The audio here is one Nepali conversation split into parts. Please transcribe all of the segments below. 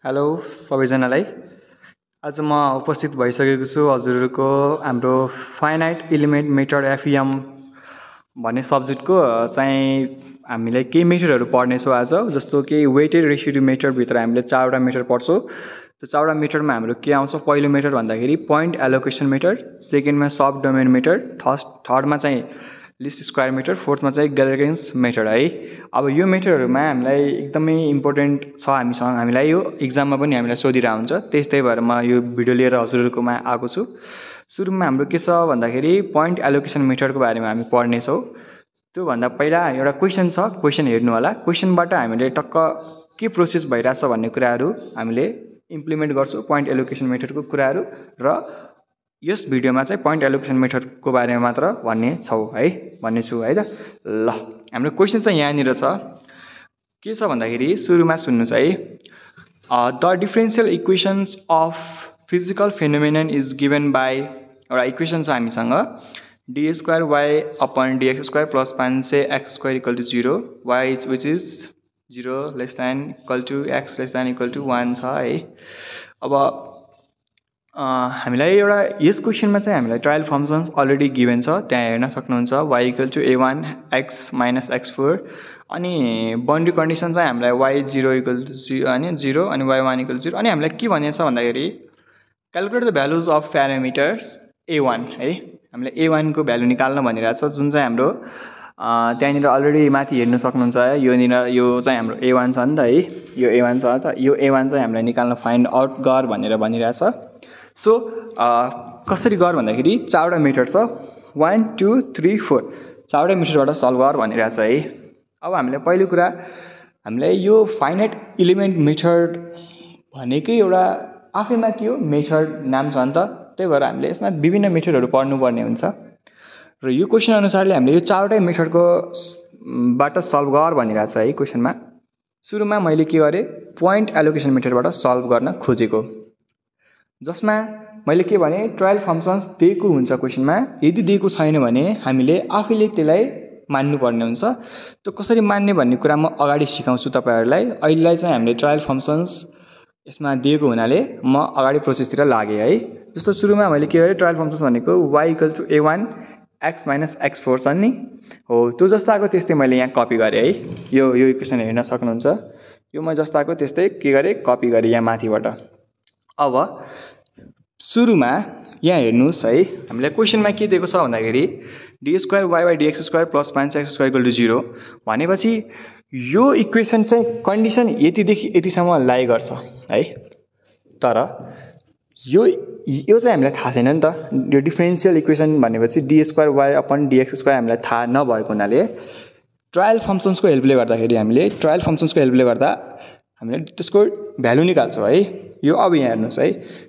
हेलो सबैजनालाई। आज म उपस्थित भइसकेको छु हजुरहरूको हाम्रो फाइनाइट एलिमेन्ट मेथड एफईएम भन्ने सब्जेक्टको चाहिँ हामीले केही मेथडहरू पढ्नेछौँ आज। जस्तो कि वेटेड रेसिड्यु मेथडभित्र हामीले 4वटा मेथड पढ्छौँ। त्यो 4वटा मेथडमा हाम्रो के आउँछ, पहिलो मेथड भन्दाखेरि पोइन्ट एलोकेसन मेथड, सेकेन्डमा सब डोमेन मेथड, थर्डमा चाहिँ लिस्ट स्क्वायर मेथड, फोर्थमा चाहिँ ग्यालर्किन्स मेथड है। अब यो मेथडहरूमा हामीलाई एकदमै इम्पोर्टेन्ट छ, हामीलाई यो इक्जाममा पनि हामीलाई सोधिरहेको हुन्छ। त्यही भएर म यो भिडियो लिएर हजुरहरूकोमा आएको छु। सुरुमा हाम्रो के छ भन्दाखेरि पोइन्ट एलोकेसन मेथडको बारेमा हामी पढ्नेछौँ। त्योभन्दा पहिला एउटा क्वेसन छ, क्वेसन हेर्नु होला। क्वेसनबाट हामीले टक्क के प्रोसेस भइरहेछ भन्ने कुराहरू हामीले इम्प्लिमेन्ट गर्छौँ, पोइन्ट एलोकेसन मेथडको कुराहरू। र यस भिडियोमा चाहिँ पोइन्ट एलोकेसन मेथडको बारेमा मात्र भन्नेछु है त। ल, हाम्रो क्वेसन चाहिँ यहाँनिर छ। के छ भन्दाखेरि सुरुमा सुन्नुहोस् है। The differential equations of physical phenomenon is given by, एउटा इक्वेसन छ हामीसँग, d square y upon d x square plus 500 x square equal to 0, y which is 0 less than equal to x less than equal to 1 छ है। अब हामीलाई एउटा यस क्वेसनमा चाहिँ हामीलाई ट्रायल फङ्सन्स अलरेडी गिभन छ, त्यहाँ हेर्न सक्नुहुन्छ। Y equal to a1 x minus x4 अनि बाउन्ड्री कन्डिसन चाहिँ हामीलाई y0 इक्वल टू 0 अनि 0 अनि y1 इक्वल टू 0 अनि हामीलाई के भनेको छ भन्दाखेरि calculate the values of parameters a1 है। हामीले a1 को भ्यालु निकाल्न भनिरहेछ, जुन चाहिँ हाम्रो त्यहाँनिर अलरेडी माथि हेर्न सक्नुहुन्छ। यो चाहिँ हाम्रो a1 छ नि त है, यो a1 छ त। यो a1 चाहिँ हामीलाई निकाल्न फाइन्ड आउट गर भनेर भनिरहेछ। सो कसरी गर भन्दाखेरि 4वटा मेथड छ, 1 2 3 4, 4वटा मेथडबाट सल्भ गर भनिरहेछ है। अब हामीले पहिलो कुरा, हामीलाई यो फाइनाइट एलिमेन्ट मेथड भनेकै एउटा आफैमा के हो, मेथड नाम छ नि त। त्यही भएर हामीले यसमा विभिन्न मेथडहरू पढ्नुपर्ने हुन्छ। र यो क्वेसन अनुसारले हामीले यो 4वटै मेथडको बाट सल्भ गर भनिरहेछ है क्वेसनमा। सुरुमा मैले के गरेँ, पोइन्ट एलोकेसन मेथडबाट सल्भ गर्न खोजेको, जसमा मैले के भने ट्रायल फङ्सन्स दिएको हुन्छ क्वेसनमा। यदि दिएको छैन भने हामीले आफैले त्यसलाई मान्नुपर्ने हुन्छ। त्यो कसरी मान्ने भन्ने कुरा म अगाडि सिकाउँछु तपाईँहरूलाई। अहिलेलाई चाहिँ हामीले ट्रायल फङ्सन्स यसमा दिएको हुनाले म अगाडि प्रोसेसतिर लागेँ है। जस्तो सुरुमा मैले के गरेँ, ट्रायल फङ्सन्स भनेको y equal to a1 x minus x4 छ नि हो, त्यो जस्ताको त्यस्तै मैले यहाँ कपी गरेँ है। यो इक्वेसन हेर्न सक्नुहुन्छ। यो म जस्ताको त्यस्तै के गरेँ, कपी गरेँ यहाँ माथिबाट। अब सुरुमा यहाँ हेर्नुहोस् है, हामीलाई क्वेसनमा के दिएको छ भन्दाखेरि d square y by d x square plus 5 x square equal to 0 भनेपछि यो इक्वेसन चाहिँ कन्डिसन यतिदेखि यतिसम्म लाइ गर्छ है। तर यो चाहिँ हामीलाई थाहा छैन नि त। यो डिफरेन्सियल इक्वेसन भनेपछि d square y upon d x square हामीलाई थाहा नभएको हुनाले ट्रायल फङ्सन्सको हेल्पले गर्दाखेरि हामीले त्यसको भ्यालु निकाल्छौँ है। यो अब यहाँ हेर्नुहोस् है,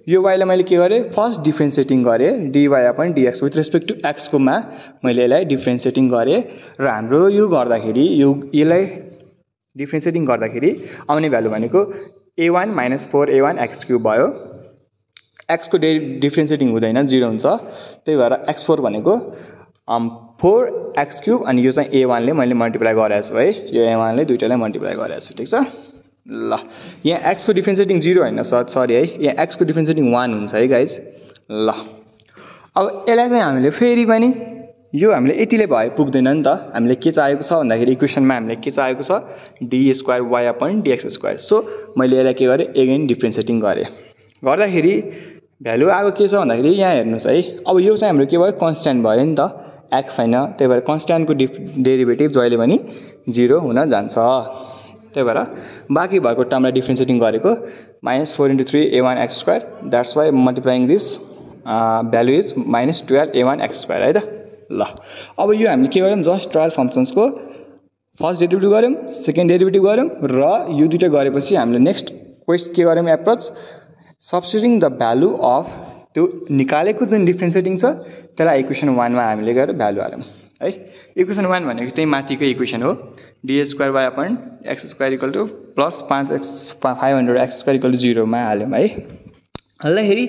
यो वाइलाई मैले के गरेँ, फर्स्ट डिफ्रेन्सिएटिङ गरेँ, d y upon d x with respect to x comma मैले यसलाई डिफ्रेन्सिएटिङ गरेँ। र हाम्रो यो गर्दाखेरि यसलाई डिफ्रेन्सिएटिङ गर्दाखेरि आउने भ्यालु भनेको a1 minus 4a1 x cube भयो। एक्सको डिफ्रेन्सिएटिङ हुँदैन, 0 हुन्छ। त्यही भएर x4 भनेको 4x क्युब अनि यो चाहिँ a1 ले मैले मल्टिप्लाई गरेको छु है। यो a1 ले दुइटालाई मल्टिप्लाई गरेको छु, ठिक छ। ल, यहाँ x को डिफ्रेन्सिएटिङ 0 होइन, सरी है, यहाँ x को डिफ्रेन्सिएटिङ 1 हुन्छ है गाइज। ल, अब यसलाई चाहिँ हामीले फेरि पनि यो हामीले यतिले भए पुग्दैन नि त। हामीले के चाहिएको छ भन्दाखेरि इक्वेसनमा हामीले के चाहिएको छ, d square y upon d x square. So मैले यसलाई के गरेँ, एगेन डिफ्रेन्सिएटिङ गरेँ। गर्दाखेरि भ्यालु आएको के छ भन्दाखेरि यहाँ हेर्नुहोस् है। अब यो चाहिँ हाम्रो के भयो, कन्स्ट्यान्ट भयो नि त, एक्स छैन। त्यही भएर कन्स्ट्यान्टको डेरिभेटिभ जहिले पनि 0 हुन जान्छ। त्यही भएर बाँकी भएको टर्मलाई डिफ्रेन्सिएटिङ गरेको -4 × 3 a1 x square, that's why multiplying this value is -12 a1 x square है त। ल, अब यो हामीले के गर्यौँ, जस्ट ट्रायल फङ्सन्सको फर्स्ट डेरिभेटिभ गऱ्यौँ, सेकेन्ड डेरिभेटिभ गऱ्यौँ र यो दुइटा गरेपछि हामीले नेक्स्ट के गऱ्यौँ, approach substituting the value of त्यो निकालेको जुन डिफ्रेन्सिएटिङ छ त्यसलाई इक्वेसन 1 मा हामीले गएर भ्यालु हाल्यौँ है। इक्वेसन 1 भनेको त्यही माथिकै इक्वेसन हो, d square y upon x square equal to plus 500 x square equal to 0 मा हाल्यौँ है। हाल्दाखेरि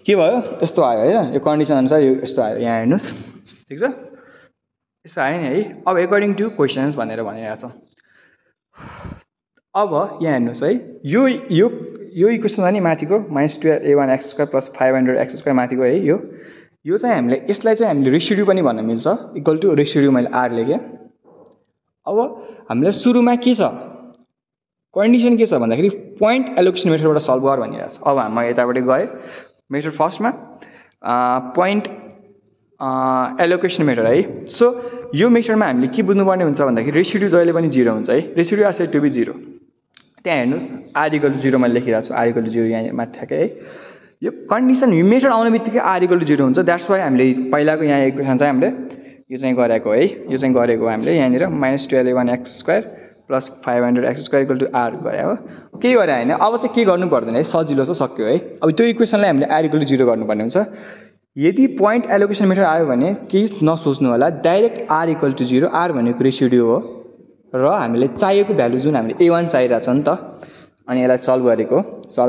के भयो, यस्तो आयो होइन। यो कन्डिसन अनुसार यो यस्तो आयो, यहाँ हेर्नुहोस्, ठिक छ। यस्तो आयो नि है। अब एकर्डिङ टु क्वेसन्स भनेर भनिरहेछ। अब यहाँ हेर्नुहोस् है, यो इक्वेसन छ नि माथिको -12a1x² + 500x² माथिको है यो चाहिँ हामीले यसलाई चाहिँ हामीले रेसिड्यु पनि भन्न मिल्छ इक्वल टु रेसिड्यु मैले r लेखेँ। अब हामीलाई सुरुमा के छ कन्डिसन के छ भन्दाखेरि पोइन्ट एलोकेसन मेथडबाट सल्भ गर भनिरहेको छ। अब म यताबाट गएँ मेथड फर्स्टमा पोइन्ट एलोकेसन मेथड है। सो यो मेथडमा हामीले के बुझ्नुपर्ने हुन्छ भन्दाखेरि रेसिड्यु जहिले पनि 0 हुन्छ है। Residue are said to be 0। त्यहाँ हेर्नुहोस् r = 0 मैले लेखिरहेको छु, r = 0 यहाँ माथि ठ्याक्कै है। यो कन्डिसन मेथड आउने बित्तिकै r = 0 हुन्छ। द्याट्स वाइ हामीले पहिलाको यहाँ इक्वेसन चाहिँ हामीले यो चाहिँ गरेको है, यो चाहिँ गरेको हामीले यहाँनिर -12a1x² + 500x² = r गरे हो। केही गरे हैन। अब चाहिँ के गर्नु पर्दैन है, सजिलो छ, सक्यो है। अब त्यो इक्वेसनलाई हामीले r = 0 गर्नुपर्ने हुन्छ। यदि पोइन्ट एलोकेसन मेथड आयो भने केही नसोच्नु होला, डाइरेक्ट r = 0, r भनेको रेसिड्यु हो र हामीले चाहिएको भ्यालु जुन हामीले a1 चाहिरहेको छ नि त, अनि यसलाई सल्भ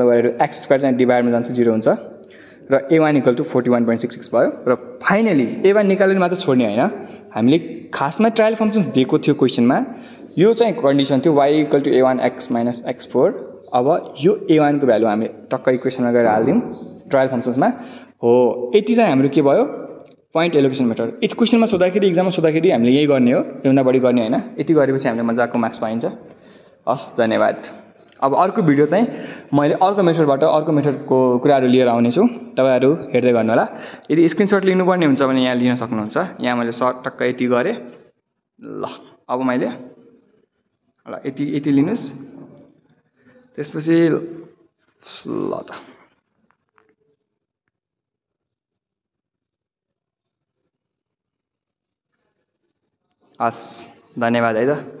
गरेर x² चाहिँ डिभाइडमा जान्छ 0 हुन्छ र a1 = 41.66 भयो। र फाइनली a1 निकालेर मात्र छोड्ने हैन, हामीले खासमा ट्रायल फंक्सन्स दिएको थियो क्वेशनमा, यो चाहिँ कन्डिसन थियो y = a1x - x4। अब यो a1 को भ्यालु हामी टक्क इक्वेसनमा गएर हाल्दियौँ ट्रायल फंक्सन्समा हो। यति चाहिँ हाम्रो के भयो पोइन्ट एलोकेसन मेथड। यति क्वेशनमा सोध्दाखेरि एक्जाममा सोध्दाखेरि हामीले यही गर्ने हो, योभन्दा बढी गर्ने हैन। यति गरेपछि हामीले मजाको मार्क्स पाइन्छ। हस्, धन्यवाद। अब अर्को भिडियो चाहिँ मैले अर्को मेथडको कुराहरू लिएर आउने छु, तपाईहरु हेर्दै गर्नु होला। यदि स्क्रिनशट लिनुपर्ने हुन्छ भने यहाँ लिन सक्नुहुन्छ। यहाँ मैले सर्ट टक्क यति गरे। ल अब मैले यति लिनुस्, त्यसपछि ल त हस्, धन्यवाद है त।